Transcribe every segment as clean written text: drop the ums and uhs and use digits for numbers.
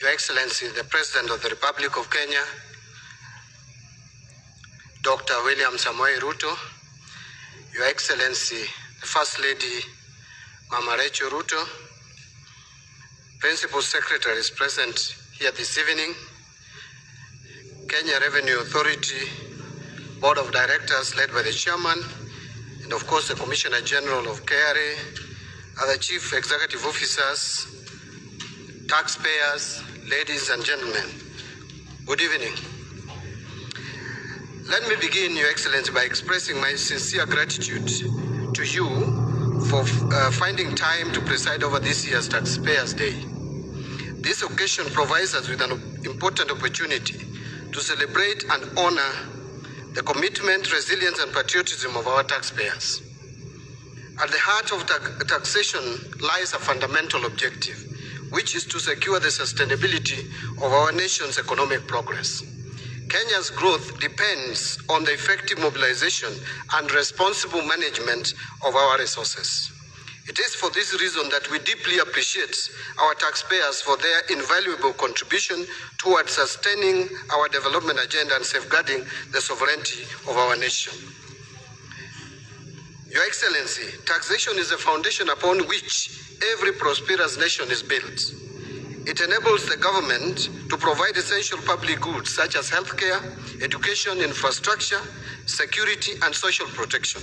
Your Excellency, the President of the Republic of Kenya, Dr. William Samoei Ruto, Your Excellency, the First Lady, Mama Rachel Ruto, Principal Secretary is present here this evening, Kenya Revenue Authority, Board of Directors led by the Chairman, and of course the Commissioner General of KRA, other Chief Executive Officers, taxpayers, ladies and gentlemen, good evening. Let me begin, Your Excellency, by expressing my sincere gratitude to you for finding time to preside over this year's Taxpayers' Day. This occasion provides us with an important opportunity to celebrate and honor the commitment, resilience, and patriotism of our taxpayers. At the heart of taxation lies a fundamental objective, which is to secure the sustainability of our nation's economic progress. Kenya's growth depends on the effective mobilization and responsible management of our resources. It is for this reason that we deeply appreciate our taxpayers for their invaluable contribution towards sustaining our development agenda and safeguarding the sovereignty of our nation. Your Excellency, taxation is the foundation upon which every prosperous nation is built. It enables the government to provide essential public goods such as healthcare, education, infrastructure, security, and social protection.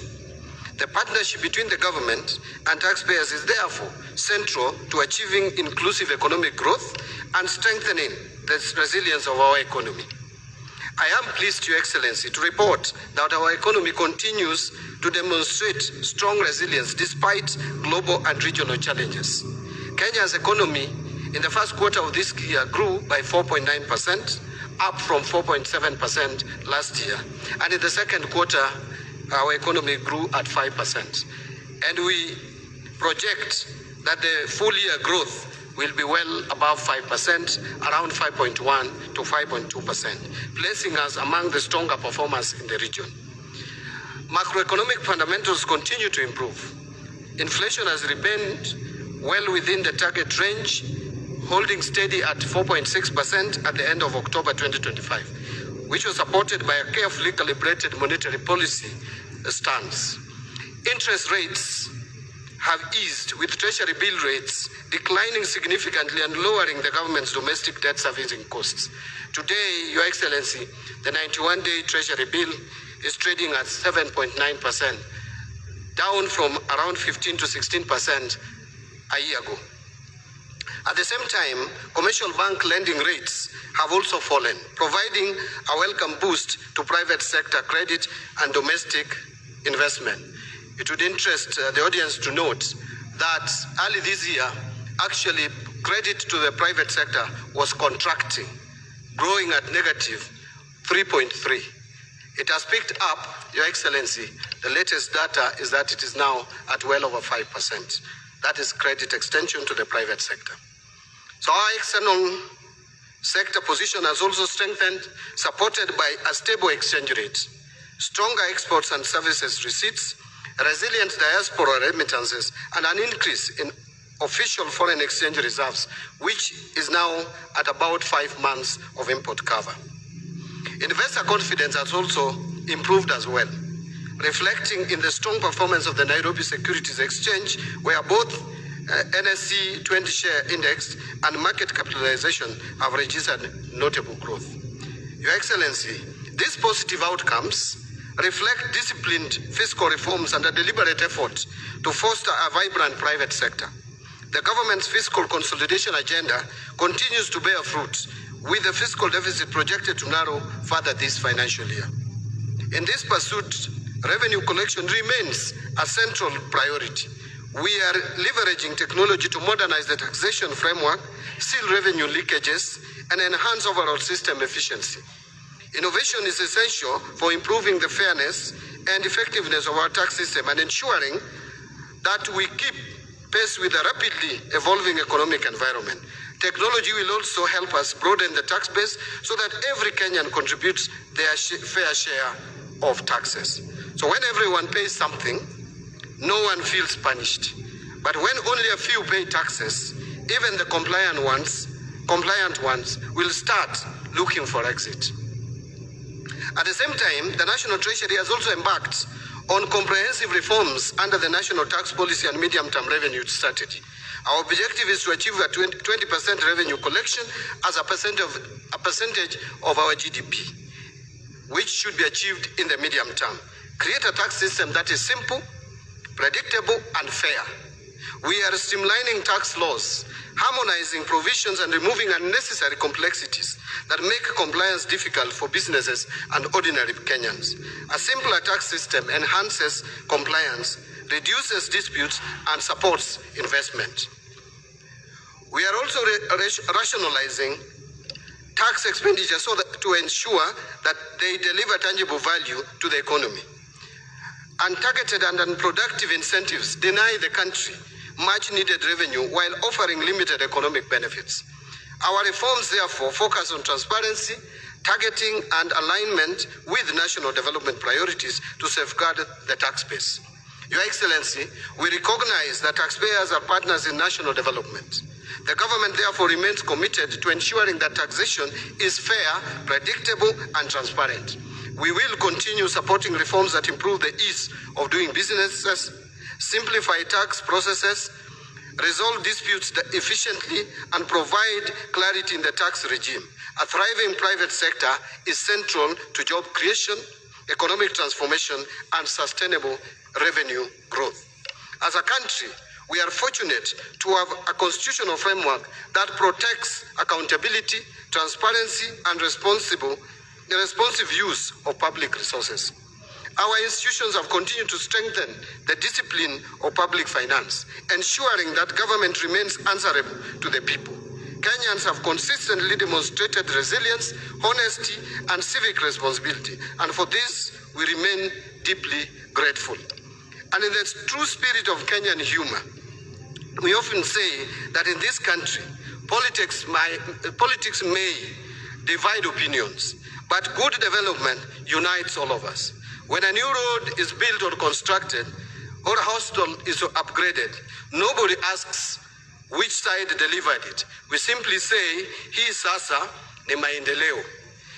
The partnership between the government and taxpayers is therefore central to achieving inclusive economic growth and strengthening the resilience of our economy. I am pleased, Your Excellency, to report that our economy continues to demonstrate strong resilience despite global and regional challenges. Kenya's economy in the first quarter of this year grew by 4.9%, up from 4.7% last year. And in the second quarter, our economy grew at 5%. And we project that the full year growth will be well above 5%, around 5.1 to 5.2%, placing us among the stronger performers in the region. Macroeconomic fundamentals continue to improve. Inflation has remained well within the target range, holding steady at 4.6% at the end of October 2025, which was supported by a carefully calibrated monetary policy stance. Interest rates have eased, with treasury bill rates declining significantly and lowering the government's domestic debt servicing costs. Today, Your Excellency, the 91-day treasury bill is trading at 7.9%, down from around 15 to 16% a year ago. At the same time, commercial bank lending rates have also fallen, providing a welcome boost to private sector credit and domestic investment. It would interest the audience to note that early this year, actually credit to the private sector was contracting, growing at negative 3.3. It has picked up, Your Excellency. The latest data is that it is now at well over 5%. That is credit extension to the private sector. So our external sector position has also strengthened, supported by a stable exchange rate, stronger exports and services receipts, resilient diaspora remittances, and an increase in official foreign exchange reserves, which is now at about 5 months of import cover. Investor confidence has also improved as well, reflecting in the strong performance of the Nairobi Securities Exchange, where both NSE 20 share index and market capitalization have registered notable growth. Your Excellency, these positive outcomes reflect disciplined fiscal reforms and a deliberate effort to foster a vibrant private sector. The government's fiscal consolidation agenda continues to bear fruit, with the fiscal deficit projected to narrow further this financial year. In this pursuit, revenue collection remains a central priority. We are leveraging technology to modernize the taxation framework, seal revenue leakages, and enhance overall system efficiency. Innovation is essential for improving the fairness and effectiveness of our tax system and ensuring that we keep pace with the rapidly evolving economic environment. Technology will also help us broaden the tax base so that every Kenyan contributes their fair share of taxes. So when everyone pays something, no one feels punished. But when only a few pay taxes, even the compliant ones compliant ones will start looking for exit. At the same time, the National Treasury has also embarked on comprehensive reforms under the National Tax Policy and Medium-Term Revenue Strategy. Our objective is to achieve a 20% revenue collection as a percentage of our GDP, which should be achieved in the medium term. Create a tax system that is simple, predictable, and fair. We are streamlining tax laws, harmonizing provisions, and removing unnecessary complexities that make compliance difficult for businesses and ordinary Kenyans. A simpler tax system enhances compliance, reduces disputes, and supports investment. We are also rationalizing tax expenditure to ensure that they deliver tangible value to the economy. Untargeted and unproductive incentives deny the country much needed revenue while offering limited economic benefits. Our reforms therefore focus on transparency, targeting, and alignment with national development priorities to safeguard the tax base. Your Excellency, we recognize that taxpayers are partners in national development. The government therefore remains committed to ensuring that taxation is fair, predictable, and transparent. We will continue supporting reforms that improve the ease of doing businesses, simplify tax processes, resolve disputes efficiently, and provide clarity in the tax regime. A thriving private sector is central to job creation, economic transformation, and sustainable revenue growth. As a country, we are fortunate to have a constitutional framework that protects accountability, transparency, and responsive use of public resources. Our institutions have continued to strengthen the discipline of public finance, ensuring that government remains answerable to the people. Kenyans have consistently demonstrated resilience, honesty, and civic responsibility, and for this, we remain deeply grateful. And in the true spirit of Kenyan humor, we often say that in this country, politics may divide opinions, but good development unites all of us. When a new road is built or constructed, or a hospital is upgraded, nobody asks which side delivered it. We simply say, hii sasa ni maendeleo,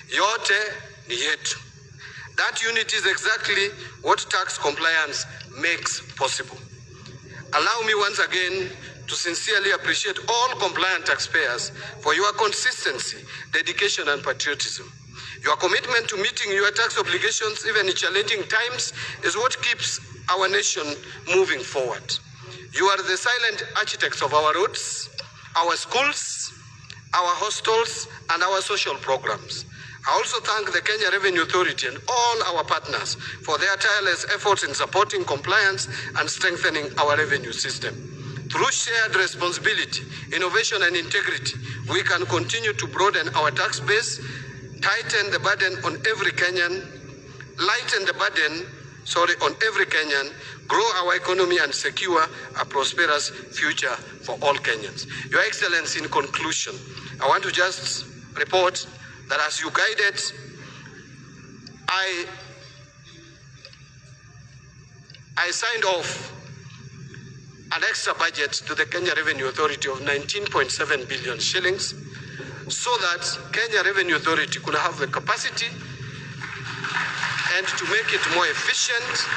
yote ni yetu. That unity is exactly what tax compliance makes possible. Allow me once again to sincerely appreciate all compliant taxpayers for your consistency, dedication, and patriotism. Your commitment to meeting your tax obligations, even in challenging times, is what keeps our nation moving forward. You are the silent architects of our roads, our schools, our hostels, and our social programs. I also thank the Kenya Revenue Authority and all our partners for their tireless efforts in supporting compliance and strengthening our revenue system. Through shared responsibility, innovation, and integrity, we can continue to broaden our tax base, lighten the burden on every Kenyan, grow our economy, and secure a prosperous future for all Kenyans. Your Excellency, in conclusion, I want to just report that as you guided, I signed off an extra budget to the Kenya Revenue Authority of 19.7 billion shillings so that Kenya Revenue Authority could have the capacity and to make it more efficient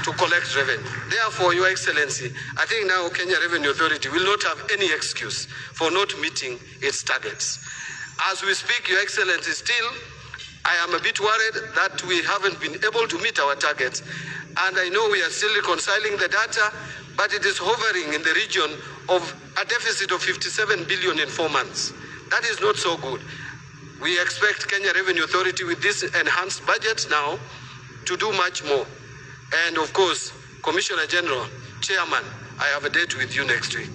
to collect revenue. Therefore, Your Excellency, I think now Kenya Revenue Authority will not have any excuse for not meeting its targets. As we speak, Your Excellency, still, I am a bit worried that we haven't been able to meet our targets. And I know we are still reconciling the data, but it is hovering in the region of a deficit of 57 billion in 4 months. That is not so good. We expect Kenya Revenue Authority with this enhanced budget now to do much more. And of course, Commissioner General, Chairman, I have a date with you next week.